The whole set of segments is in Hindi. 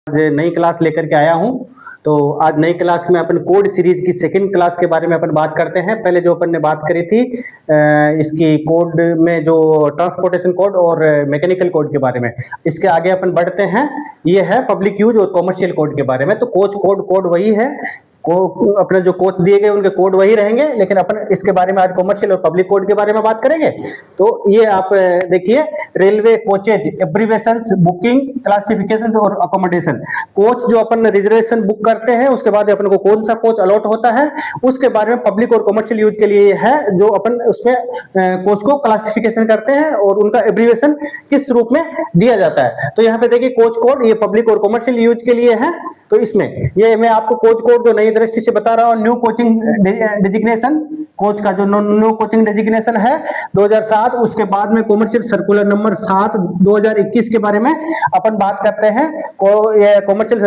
आज नई क्लास लेकर के आया हूँ। तो आज नई क्लास में अपन कोड सीरीज की सेकंड क्लास के बारे में अपन बात करते हैं। पहले जो अपन ने बात करी थी इसकी कोड में जो ट्रांसपोर्टेशन कोड और मैकेनिकल कोड के बारे में, इसके आगे अपन बढ़ते हैं। ये है पब्लिक यूज और कॉमर्शियल कोड के बारे में। तो कोड वही है, को अपने जो कोच दिए गए उनके कोड वही रहेंगे, लेकिन अपन इसके बारे में आज कॉमर्शियल और पब्लिक कोड के बारे में बात करेंगे। तो ये आप देखिए, railway coaches abbreviations, booking, classification और अकोमोडेशन। कोच जो अपन रिजर्वेशन बुक करते हैं, उसके बाद अपन को कौन सा कोच अलॉट होता है, उसके बारे में पब्लिक और कॉमर्शियल यूज के लिए है, जो अपन उसमें कोच को क्लासिफिकेशन करते हैं और उनका एब्रीवेशन किस रूप में दिया जाता है। तो यहाँ पे देखिए कोच कोड, ये पब्लिक और कॉमर्शियल यूज के लिए है। तो इसमें ये मैं आपको कोच कोड जो नई दृष्टि से बता रहा हूँ, न्यू कोचिंग डेजिग्नेशन, कोच का जो न्यू कोचिंग डेजिग्नेशन है 2007, उसके बाद में कॉमर्शियल सर्कुलर नंबर 7 2021 के बारे में अपन बात करते हैं। ये कॉमर्शियल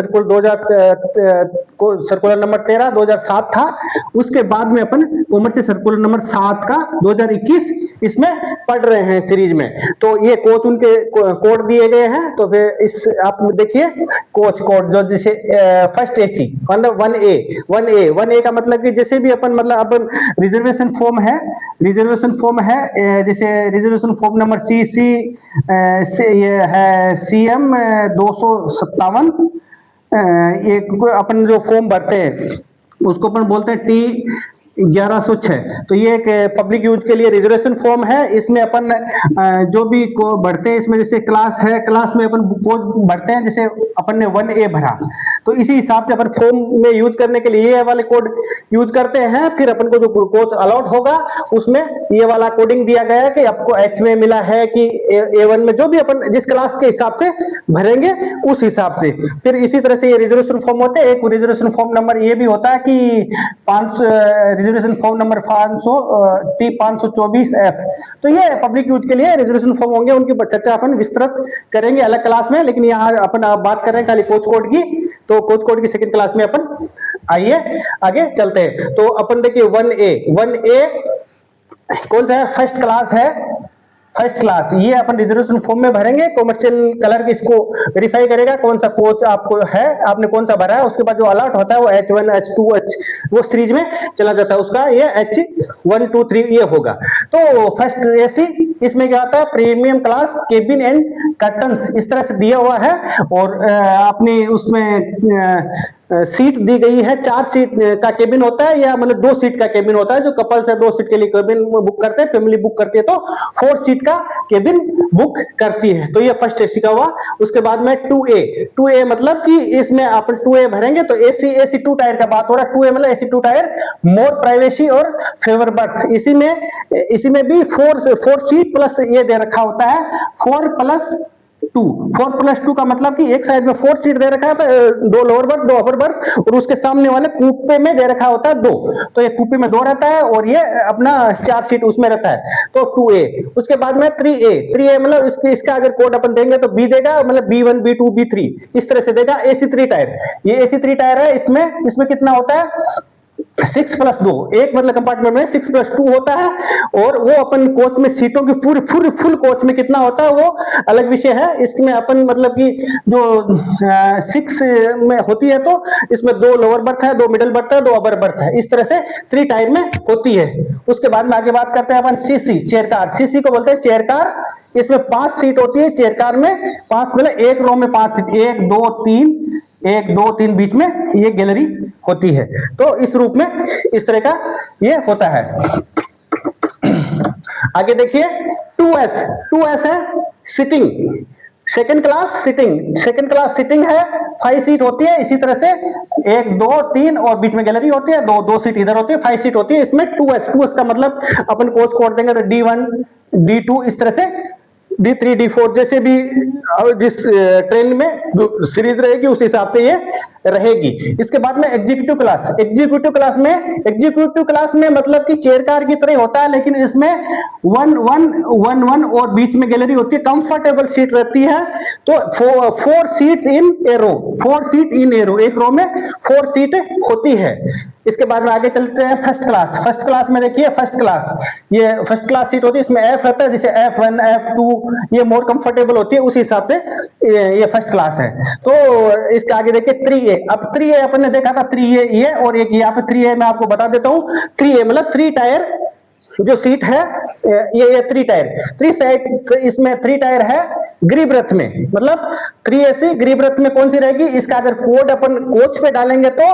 सर्कुलर नंबर 13 2007 था। उसके बाद में अपन कॉमर्शियल सर्कुलर नंबर 7 का 2021 इसमें पढ़ रहे हैं सीरीज में। तो ये कोच उनके कोड दिए गए हैं। तो फिर इस आप देखिए कोच कोड, जो जैसे फर्स्ट एसी मतलब 1A का मतलब कि जैसे भी अपन मतलब अपन रिजर्वेशन फॉर्म है, जैसे रिजर्वेशन फॉर्म नंबर CC ये है CM 257, ये अपन जो फॉर्म भरते हैं उसको अपन बोलते हैं T1106। तो ये एक पब्लिक यूज के लिए रिजर्वेशन फॉर्म है। इसमें अपन जो भी को भरते हैं, इसमें जैसे क्लास है, क्लास में अपन कोड भरते हैं, जैसे अपन ने 1A भरा, तो इसी हिसाब से अपन फॉर्म में यूज करने के लिए ये वाले कोड यूज करते हैं। फिर अपन को जो कोच अलॉट होगा उसमें ये वाला कोडिंग दिया गया है कि आपको H में मिला है कि A1 में, जो भी अपन जिस क्लास के हिसाब से भरेंगे उस हिसाब से। फिर इसी तरह से ये रिजर्वेशन फॉर्म होते हैं। एक रिजर्वेशन फॉर्म नंबर ये भी होता है कि रिजर्वेशन फॉर्म नंबर 500 T524F। तो ये पब्लिक यूज के लिए रिजर्वेशन फॉर्म होंगे, उनकी चर्चा अपन विस्तृत करेंगे अलग क्लास में, लेकिन यहाँ अपन बात कर रहे हैं खाली कोच कोड की। तो कोच कोड की सेकंड क्लास में अपन आइए आगे चलते हैं। तो अपन देखिए 1A कौन सा है, फर्स्ट क्लास है। फर्स्ट क्लास ये अपन रिजर्वेशन फॉर्म में भरेंगे। कॉमर्शियल क्लर्क इसको वेरीफाई करेगा कौन सा कोच आपको है, आपने कौन सा भरा है। उसके बाद जो अलॉट होता है वो H1 H2 वो सीरीज में चला जाता है, उसका ये H1 2 3 ये होगा। तो फर्स्ट AC इसमें क्या होता है, premium class, cabin and curtains इस तरह से दिया हुआ है। और अपनी उसमें सीट दी गई है, 4 सीट का केबिन होता है, या मतलब 2 सीट का केबिन होता है। जो कपल्स है 2 सीट के लिए केबिन बुक करते हैं, फैमिली बुक करती है तो 4 सीट का केबिन बुक करती है। तो ये फर्स्ट AC का हुआ। उसके बाद में 2A मतलब कि इसमें आप 2A भरेंगे तो AC 2 टायर का बात हो रहा है। 2A मतलब AC 2 टायर, मोर प्राइवेसी और फेवर बर्थ। इसी में भी 4 सीट प्लस ये दे रखा होता है 4+2 का मतलब कि एक साइड में 4 सीट दे रखा है, 2 लोअर बर्थ 2 अपर बर्थ, और उसके सामने वाले कूपे में दे रखा होता है 2। तो ये कूपे में 2 रहता है और ये अपना 4 सीट उसमें रहता है। तो 2A। उसके बाद में 3A मतलब इसका अगर कोड अपन देंगे तो B देगा, मतलब B1 B2 B3 इस तरह से देगा। AC3 टायर, ये AC3 टायर है। इसमें कितना होता है 6+2, एक मतलब कंपार्टमेंट में 6+2 होता है। और वो अपन कोच में सीटों की फुल कोच में कितना होता है वो अलग विषय है। इसमें अपन मतलब कि जो 6 में होती है तो इसमें 2 लोअर बर्थ है, 2 मिडिल बर्थ है, 2 अपर बर्थ है, इस तरह से 3 टायर में होती है। उसके बाद में आगे बात करते हैं अपन CC चेयर कार। CC को बोलते हैं चेयर कार। इसमें 5 सीट होती है चेयर कार में, 5 मतलब एक रो में 5 सीट, 1 2 3 बीच में ये गैलरी होती है। तो इस रूप में इस तरह का ये होता है। आगे देखिए 2S है सिटिंग, सेकंड क्लास सिटिंग है, 5 सीट होती है। इसी तरह से 1 2 3 और बीच में गैलरी होती है, 2 सीट इधर होती है, 5 सीट होती है। इसमें 2S का मतलब अपन कोच कोड देंगे तो D1 D2 इस तरह से D3 D4 जैसे भी जिस ट्रेन में सीरीज रहेगी उस हिसाब से ये रहेगी। इसके बाद में एग्जीक्यूटिव क्लास में मतलब कि चेयर कार की तरह होता है, लेकिन इसमें 1 और बीच में गैलरी होती है, कंफर्टेबल सीट रहती है। तो 4 seats in A row, 4 seat इन ए रो, एक रो में 4 सीट होती है। इसके बाद में आगे चलते हैं फर्स्ट क्लास। फर्स्ट क्लास में देखिए, फर्स्ट क्लास, ये फर्स्ट क्लास सीट होती है, इसमें एफ रहता है, जैसे F1 F2 ये मोर कंफर्टेबल होती है, उस हिसाब से ये फर्स्ट क्लास है। तो इसके आगे देखिए 3A। अब 3A अपन ने देखा था, 3A ये, और एक यहाँ पे 3A मैं आपको बता देता हूँ। 3A मतलब 3 टायर जो सीट है, ये 3 टायर, 3 साइड, इसमें 3 टायर है गरीब रथ में, मतलब 3AC गरीब रथ में कौन सी रहेगी, इसका अगर कोड अपन कोच पे डालेंगे तो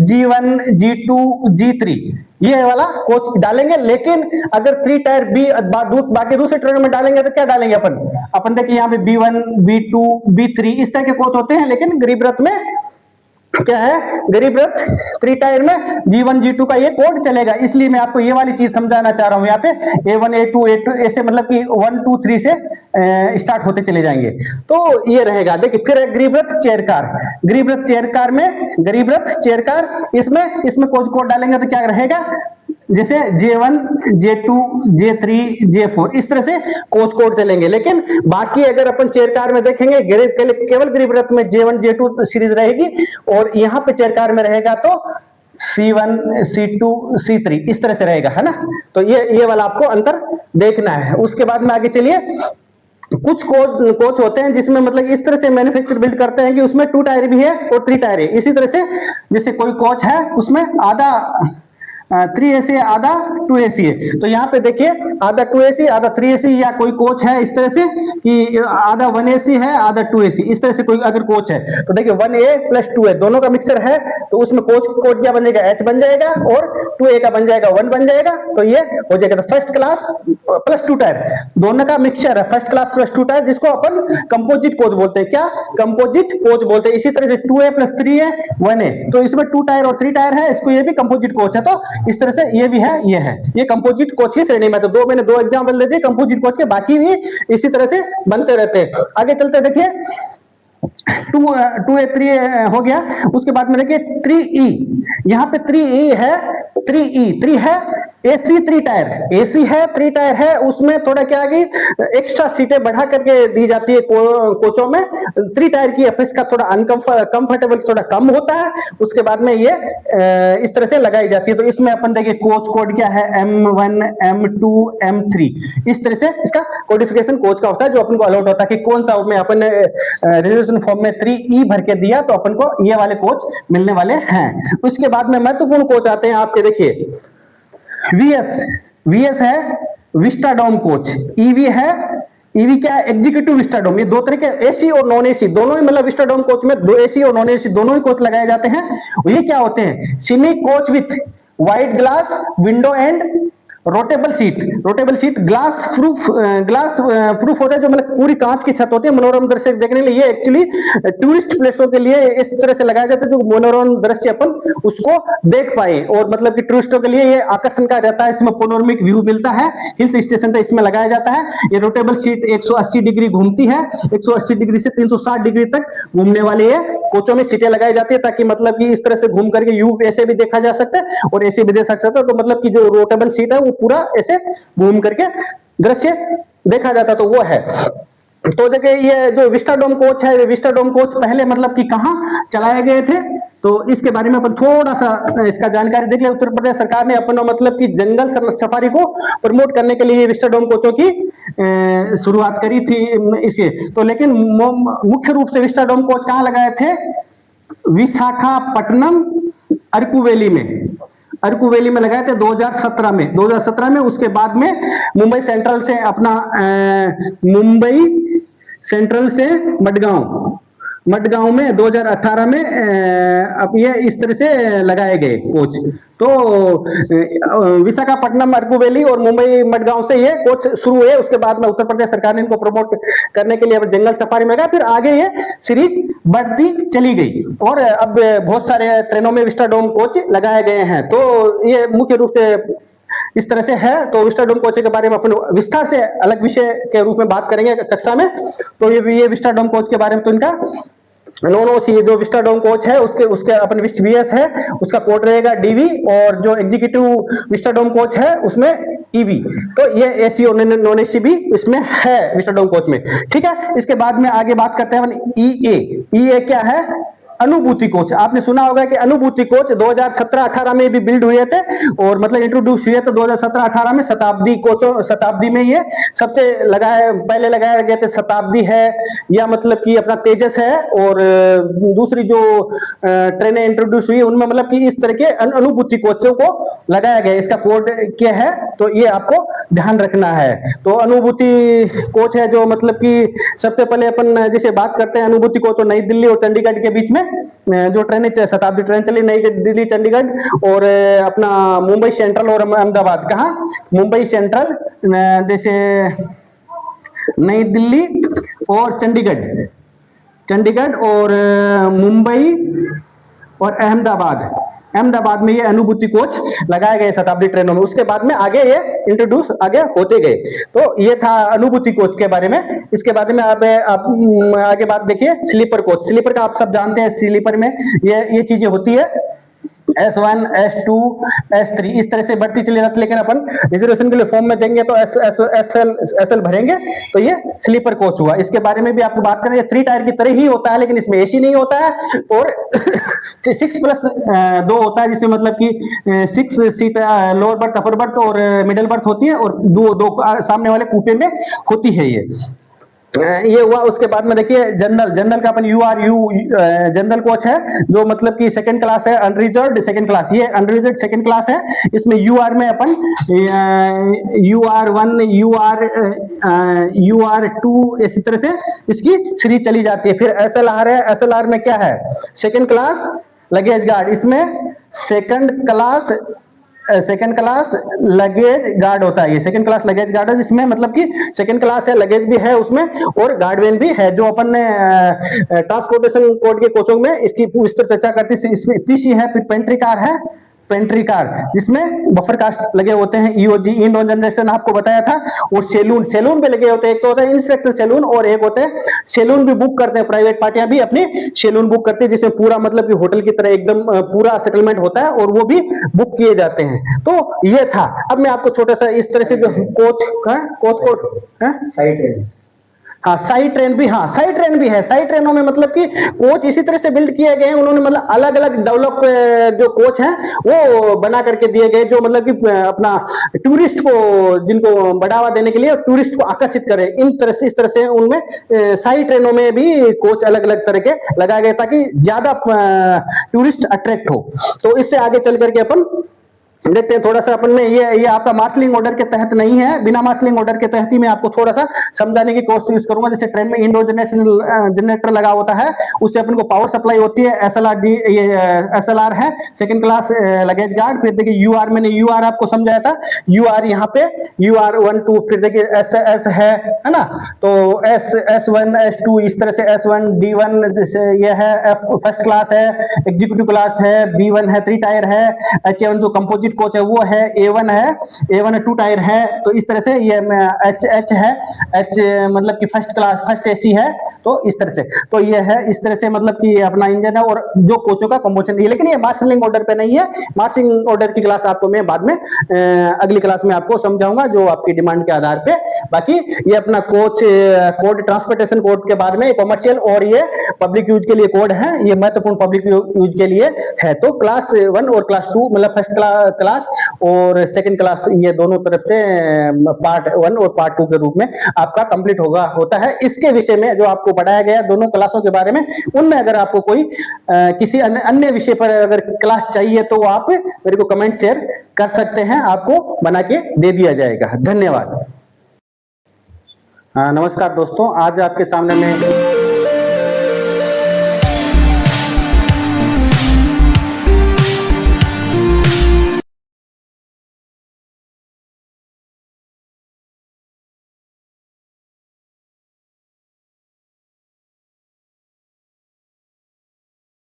G1 G2 G3 ये वाला कोच डालेंगे। लेकिन अगर 3 टायर बाकी दूसरे ट्रेन में डालेंगे तो क्या डालेंगे अपन देखिए यहाँ पे B1 B2 B3 इस तरह के कोच होते हैं, लेकिन गरीब रथ में क्या है, गरीब रथ 3 टायर में G1 G2 का ये कोड चलेगा। इसलिए मैं आपको ये वाली चीज समझाना चाह रहा हूं, यहाँ पे A1 A2 A2 ऐसे मतलब कि 1 2 3 से स्टार्ट होते चले जाएंगे। तो ये रहेगा। देखिए फिर गरीब रथ चेयर कार, गरीब रथ चेयर कार में, गरीब रथ चेयर कार, इसमें कोड डालेंगे तो क्या रहेगा, जैसे J1 J2 J3 J4 इस तरह से कोच कोड चलेंगे। लेकिन बाकी अगर अपन चेयर कार में देखेंगे, केवल गरीब रथ में J1 J2 सीरीज रहेगी, और यहाँ पे चेयर कार में रहेगा तो C1 C2 C3 इस तरह से रहेगा, है ना। तो ये वाला आपको अंतर देखना है। उसके बाद में आगे चलिए, कुछ कोच होते हैं जिसमें मतलब इस तरह से मैन्युफैक्चर बिल्ड करते हैं कि उसमें 2 टायर भी है और 3 टायर है। इसी तरह से जैसे कोई कोच है उसमें आधा 3AC है, आधा 2AC है। तो यहाँ पे देखिए आधा 2AC आधा 3AC, या कोई कोच है इस तरह से कि आधा 1AC है आधा 2AC, इस तरह से कोई अगर कोच है तो देखिए 1A प्लस 2A दोनों का मिक्सर है, तो उसमें कोच कोड क्या बन जाएगा, H बन जाएगा, और 2A का बन जाएगा 1 बन जाएगा, तो ये हो जाएगा। तो फर्स्ट क्लास प्लस 2 टायर दोनों का मिक्सचर है, फर्स्ट क्लास प्लस 2 टायर, जिसको अपन कंपोजिट कोच बोलते हैं। क्या, कंपोजिट कोच बोलते हैं। इसी तरह से 2A प्लस 3A 1A, तो इसमें 2 टायर और 3 टायर है, इसको ये भी कंपोजिट कोच है। तो इस तरह से ये भी है, ये कंपोजिट कोच की श्रेणी में। तो मैंने 2 एग्जांपल दे दिए कंपोजिट कोच के, बाकी भी इसी तरह से बनते रहते हैं। आगे चलते देखिए 2A 3A हो गया। उसके बाद में देखिए 3E, यहाँ पे 3E है, 3 है AC 3 टायर, AC है 3 टायर है, उसमें थोड़ा क्या है कि एक्स्ट्रा सीटें बढ़ा करके दी जाती है कोचों में। 3 टायर की इसका थोड़ा अनकंफर्टेबल थोड़ा कम होता है। उसके बाद में ये इस तरह से लगाई जाती है। तो इसमें अपन देखिए कोच कोड क्या है, M1 M2 M3 इस तरह से इसका कोडिफिकेशन कोच का होता है, जो अपन को अलॉट होता है कि कौन सा में अपन ने रिजर्वेशन फॉर्म में 3E भर के दिया तो अपन को ये वाले कोच मिलने वाले हैं। उसके बाद में महत्वपूर्ण कोच आते हैं आपके, देखिए VS है विस्टाडोम कोच, EV है, EV क्या है, एग्जीक्यूटिव विस्टाडोम। ये 2 तरह के AC और नॉन AC दोनों ही, मतलब विस्टाडोम कोच में 2 AC और नॉन AC दोनों ही कोच लगाए जाते हैं। ये क्या होते हैं, semi coach with white glass window and rotatable seat glass proof होता है, जो मतलब पूरी कांच की छत होती है मनोरम दृश्य देखने के लिए। ये एक्चुअली टूरिस्ट प्लेसों के लिए इस तरह से लगाया जाता है, जो मनोरम दृश्य अपन उसको देख पाए, और मतलब कि टूरिस्टों के लिए ये आकर्षण का रहता है। इसमें पेनोरामिक व्यू मिलता है, हिल स्टेशन पे इसमें लगाया जाता है। ये रोटेबल सीट 180 डिग्री घूमती है, 180 डिग्री से 360 डिग्री तक घूमने वाली है कोचों में सीटें लगाई जाती है, ताकि मतलब कि इस तरह से घूम करके व्यू ऐसे भी देखा जा सकता है और ऐसे भी देख सकता है। तो मतलब कि जो रोटेबल सीट है वो पूरा ऐसे घूम करके दृश्य देखा जाता, तो वो है। तो देखिए ये जो विस्टाडोम कोच है, विस्टाडोम कोच पहले मतलब कि कहां चलाए गए थे, तो इसके बारे में अपन थोड़ा सा इसका जानकारी देख ले। उत्तर प्रदेश सरकार ने अपन मतलब कि जंगल सफारी को प्रमोट करने के लिए विस्टाडोम कोचों की शुरुआत करी थी इसे। तो लेकिन मुख्य रूप से विस्टाडोम कोच कहां लगाए थे, विशाखापट्टनम अरकू वैली में लगाए थे 2017 में। उसके बाद में मुंबई सेंट्रल से अपना मुंबई सेंट्रल से मडगांव में 2018 में अब ये इस तरह से लगाए गए कोच। तो विशाखापट्टनम अरकू वैली और मुंबई मडगांव से ये कोच शुरू हुए। उसके बाद में उत्तर प्रदेश सरकार ने इनको प्रमोट करने के लिए जंगल सफारी में गया, फिर आगे ये सीरीज बढ़ती चली गई और अब बहुत सारे ट्रेनों में विस्टाडोम कोच लगाए गए हैं। तो ये मुख्य रूप से इस तरह से है। तो विस्टाडोम कोच के बारे में अपन विस्तार से अलग विषय के रूप में बात करेंगे कक्षा में। तो ये विस्टाडोम कोच के बारे में तो इनका जो विस्टाडोम कोच है उसके अपन VS है, उसका कोड रहेगा DV, और जो एग्जीक्यूटिव विस्टाडोम कोच है उसमें EV। तो ये AC और नॉन AC भी इसमें है विस्टाडोम कोच में, ठीक है। इसके बाद में आगे बात करते हैं EA क्या है, अनुभूति कोच, आपने सुना होगा कि अनुभूति कोच 2017-18 में भी बिल्ड हुए थे और मतलब इंट्रोड्यूस हुए तो 2017-18 में शताब्दी कोचों, शताब्दी में ये सबसे पहले लगाया गया थे। शताब्दी है या मतलब कि अपना तेजस है और दूसरी जो ट्रेनें इंट्रोड्यूस हुई उनमें मतलब कि इस तरह के अनुभूति कोचों को लगाया गया। इसका कोड क्या है तो ये आपको ध्यान रखना है। तो अनुभूति कोच है जो मतलब कि सबसे पहले अपन जैसे बात करते हैं अनुभूति को, तो नई दिल्ली और चंडीगढ़ के बीच में जो ट्रेनें, शताब्दी ट्रेन चली नई दिल्ली चंडीगढ़ और अपना मुंबई सेंट्रल और अहमदाबाद। कहाँ? मुंबई सेंट्रल, जैसे नई दिल्ली और चंडीगढ़ और मुंबई और अहमदाबाद में ये अनुभूति कोच लगाए गए शताब्दी ट्रेनों में। उसके बाद में आगे ये इंट्रोड्यूस आगे होते गए। तो ये था अनुभूति कोच के बारे में। इसके बारे में आप आगे बात देखिए स्लीपर कोच। स्लीपर का आप सब जानते हैं, स्लीपर में ये चीजें होती है S1, S2, S3 इस तरह से बढ़ती चली जाती है। लेकिन अपन रिजर्वेशन के लिए फॉर्म में देंगे तो SL भरेंगे तो ये स्लीपर कोच हुआ। इसके बारे में भी आपको बात करें, 3 टायर की तरह ही होता है लेकिन इसमें एसी नहीं होता है और 6+2 होता है, जिसमें मतलब कि 6 seat lower berth, upper berth और मिडिल बर्थ होती है और दो सामने वाले कूपे में होती है ये हुआ। उसके बाद में देखिए जनरल का अपन URU जनरल कोच है जो मतलब कि सेकंड क्लास है, अनरिजर्व्ड सेकंड क्लास। ये अनरिजर्व्ड सेकंड क्लास है। इसमें UR में अपन UR1 UR2 इसी तरह से इसकी 3 चली जाती है। फिर SLR है। SLR में क्या है? Second class luggage guard. इसमें सेकंड क्लास लगेज गार्ड होता है। ये सेकंड क्लास लगेज गार्ड है जिसमें मतलब कि सेकंड क्लास है, लगेज भी है उसमें और गार्डवेल भी है। जो अपन ने ट्रांसपोर्टेशन कोड के कोचों में इसकी विस्तृत चर्चा करती है। इसमें पीसी है, फिर पेंट्री कार है, पेंट्री कार जिसमें बफर कास्ट लगे होते हैं, EOG इन जनरेशन आपको बताया था। और सैलून पे लगे होते हैं। एक तो होता है इंस्पेक्शन सैलून और एक होते हैं सैलून भी बुक करते हैं। प्राइवेट पार्टियां भी अपनी सैलून बुक करती है जिसमें पूरा मतलब कि होटल की तरह एकदम पूरा सेटलमेंट होता है और वो भी बुक किए जाते हैं। तो ये था। अब मैं आपको छोटा सा इस तरह से जो कोच साइड हाँ साइड ट्रेन भी है। साइड ट्रेनों में मतलब कि कोच इसी तरह से बिल्ड किए गए हैं। उन्होंने मतलब अलग अलग डेवलप जो कोच हैं वो बना करके दिए गए जो मतलब कि अपना टूरिस्ट को, जिनको बढ़ावा देने के लिए टूरिस्ट को आकर्षित करें। इस तरह से उनमें साइड ट्रेनों में भी कोच अलग अलग तरह के लगाए गए ताकि ज्यादा टूरिस्ट अट्रैक्ट हो। तो इससे आगे चल करके अपन देखते हैं थोड़ा सा अपन में ये आपका मार्शलिंग ऑर्डर के तहत नहीं है। बिना मार्शलिंग ऑर्डर के तहत ही मैं आपको थोड़ा सा समझाने की कोशिश करूंगा। जैसे ट्रेन में इंडोर जनरेटर लगा होता है, उससे अपन को पावर सप्लाई होती है। SLR है सेकंड क्लास लगेज गार्ड। फिर देखिए UR, मैंने UR आपको समझाया था। UR यहाँ पे UR1 2, फिर देखिए S है ना। तो S1 S2 इस तरह से S1 D1 जैसे ये है फर्स्ट क्लास है, एग्जीक्यूटिव क्लास है, B1 है 3 टायर है, H1 जो कंपोजिट कोच है वो है, A1 है, A1 2 टायर है। तो इस तरह से ये H है, H मतलब कि फर्स्ट क्लास फर्स्ट AC है। तो इस तरह से तो ये है, इस तरह से मतलब कि अपना इंजन है और जो कोचों का कंपोजिशन है। लेकिन ये मार्शलिंग ऑर्डर पे नहीं है। मार्शलिंग ऑर्डर की क्लास आपको मैं बाद में अगली क्लास में आपको समझाऊंगा जो आपकी डिमांड के आधार पे। बाकी ये अपना कोच कोड, ट्रांसपोर्टेशन कोड के बारे में कॉमर्शियल और ये पब्लिक यूज के लिए कोड है। ये महत्वपूर्ण पब्लिक यूज के लिए है। तो क्लास 1 और क्लास 2 मतलब फर्स्ट क्लास और सेकंड क्लास ये दोनों तरफ से पार्ट 1 और पार्ट 2 के रूप में आपका कंप्लीट होता है। इसके विषय में जो आपको पढ़ाया गया दोनों क्लासों के बारे में, उनमें अगर आपको कोई किसी अन्य विषय पर अगर क्लास चाहिए तो आप मेरे को कमेंट शेयर कर सकते हैं, आपको बना के दे दिया जाएगा। धन्यवाद। नमस्कार दोस्तों, आज आपके सामने मैं